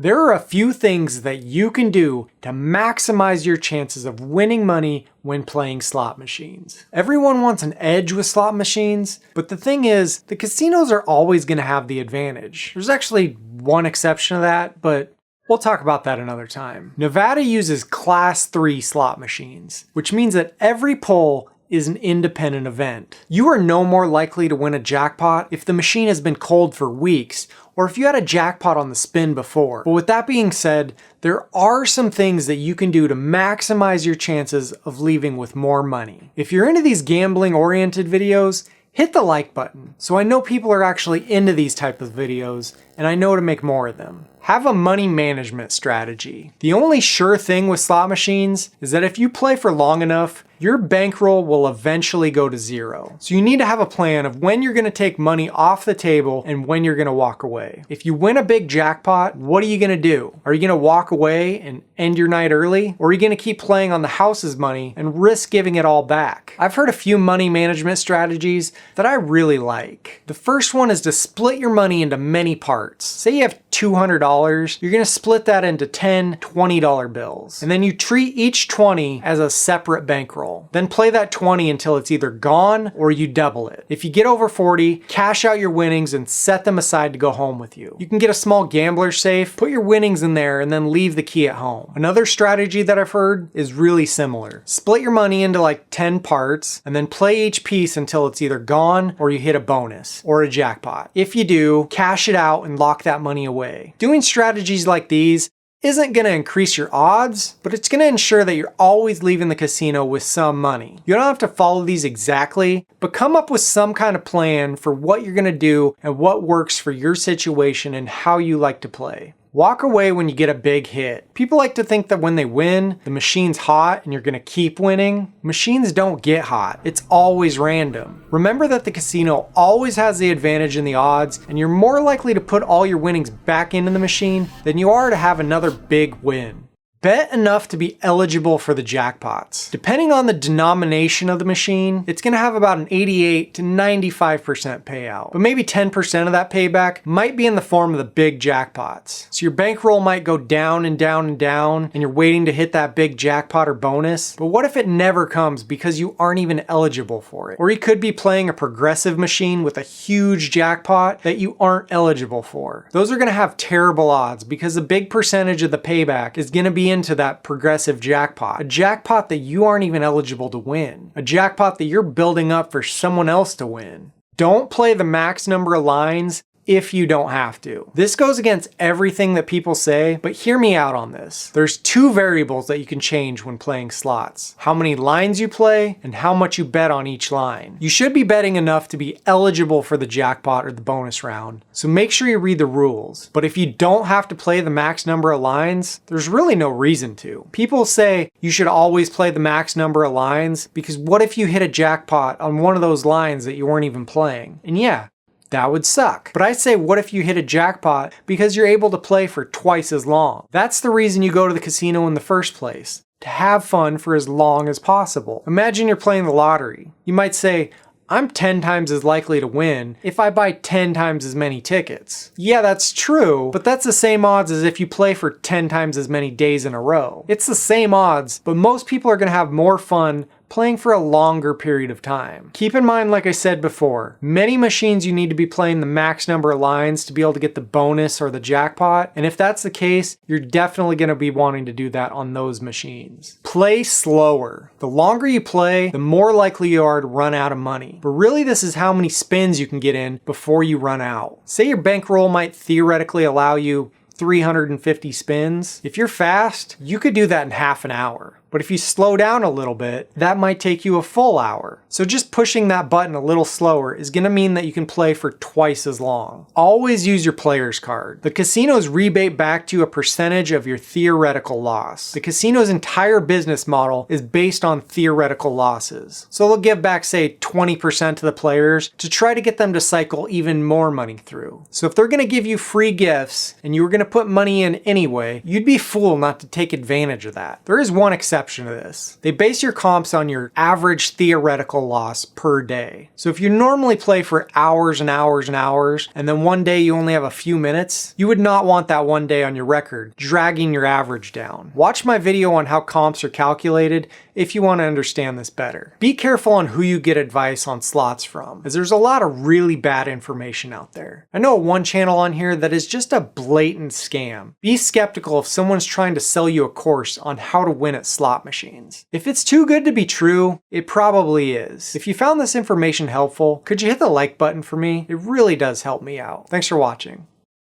There are a few things that you can do to maximize your chances of winning money when playing slot machines. Everyone wants an edge with slot machines, but the thing is, the casinos are always going to have the advantage. There's actually one exception to that, but we'll talk about that another time. Nevada uses Class 3 slot machines, which means that every pull is an independent event. You are no more likely to win a jackpot if the machine has been cold for weeks, or if you had a jackpot on the spin before. But with that being said, there are some things that you can do to maximize your chances of leaving with more money. If you're into these gambling-oriented videos, hit the like button, so I know people are actually into these type of videos, and I know to make more of them. Have a money management strategy. The only sure thing with slot machines is that if you play for long enough, your bankroll will eventually go to zero. So you need to have a plan of when you're gonna take money off the table and when you're gonna walk away. If you win a big jackpot, what are you gonna do? Are you gonna walk away and end your night early? Or are you gonna keep playing on the house's money and risk giving it all back? I've heard a few money management strategies that I really like. The first one is to split your money into many parts. Say you have $200, you're gonna split that into 10 $20 bills. And then you treat each 20 as a separate bankroll. Then play that 20 until it's either gone or you double it. If you get over 40, cash out your winnings and set them aside to go home with you. You can get a small gambler safe, put your winnings in there, and then leave the key at home. Another strategy that I've heard is really similar. Split your money into like 10 parts and then play each piece until it's either gone or you hit a bonus or a jackpot. If you do, cash it out and lock that money away. Doing strategies like these isn't going to increase your odds, but it's going to ensure that you're always leaving the casino with some money. You don't have to follow these exactly, but come up with some kind of plan for what you're going to do and what works for your situation and how you like to play. Walk away when you get a big hit. People like to think that when they win, the machine's hot and you're gonna keep winning. Machines don't get hot. It's always random. Remember that the casino always has the advantage in the odds, and you're more likely to put all your winnings back into the machine than you are to have another big win. Bet enough to be eligible for the jackpots. Depending on the denomination of the machine, it's gonna have about an 88 to 95% payout. But maybe 10% of that payback might be in the form of the big jackpots. So your bankroll might go down and down and down, and you're waiting to hit that big jackpot or bonus. But what if it never comes because you aren't even eligible for it? Or you could be playing a progressive machine with a huge jackpot that you aren't eligible for. Those are gonna have terrible odds because a big percentage of the payback is gonna be into that progressive jackpot. A jackpot that you aren't even eligible to win. A jackpot that you're building up for someone else to win. Don't play the max number of lines if you don't have to. This goes against everything that people say, but hear me out on this. There's two variables that you can change when playing slots. How many lines you play and how much you bet on each line. You should be betting enough to be eligible for the jackpot or the bonus round, so make sure you read the rules. But if you don't have to play the max number of lines, there's really no reason to. People say you should always play the max number of lines because what if you hit a jackpot on one of those lines that you weren't even playing? And yeah, that would suck. But I say, what if you hit a jackpot because you're able to play for twice as long? That's the reason you go to the casino in the first place, to have fun for as long as possible. Imagine you're playing the lottery. You might say, I'm 10 times as likely to win if I buy 10 times as many tickets. Yeah, that's true, but that's the same odds as if you play for 10 times as many days in a row. It's the same odds, but most people are gonna have more fun playing for a longer period of time. Keep in mind, like I said before, many machines you need to be playing the max number of lines to be able to get the bonus or the jackpot, and if that's the case, you're definitely gonna be wanting to do that on those machines. Play slower. The longer you play, the more likely you are to run out of money. But really, this is how many spins you can get in before you run out. Say your bankroll might theoretically allow you 350 spins. If you're fast, you could do that in half an hour. But if you slow down a little bit, that might take you a full hour. So just pushing that button a little slower is gonna mean that you can play for twice as long. Always use your player's card. The casinos rebate back to you a percentage of your theoretical loss. The casino's entire business model is based on theoretical losses. So they'll give back, say, 20% to the players to try to get them to cycle even more money through. So if they're gonna give you free gifts and you were gonna put money in anyway, you'd be fool not to take advantage of that. There is one exception. exception to this. They base your comps on your average theoretical loss per day. So if you normally play for hours and hours and hours, and then one day you only have a few minutes, you would not want that one day on your record, dragging your average down. Watch my video on how comps are calculated if you want to understand this better. Be careful on who you get advice on slots from, as there's a lot of really bad information out there. I know one channel on here that is just a blatant scam. Be skeptical if someone's trying to sell you a course on how to win at slot machines. If it's too good to be true, it probably is. If you found this information helpful, could you hit the like button for me? It really does help me out. Thanks for watching.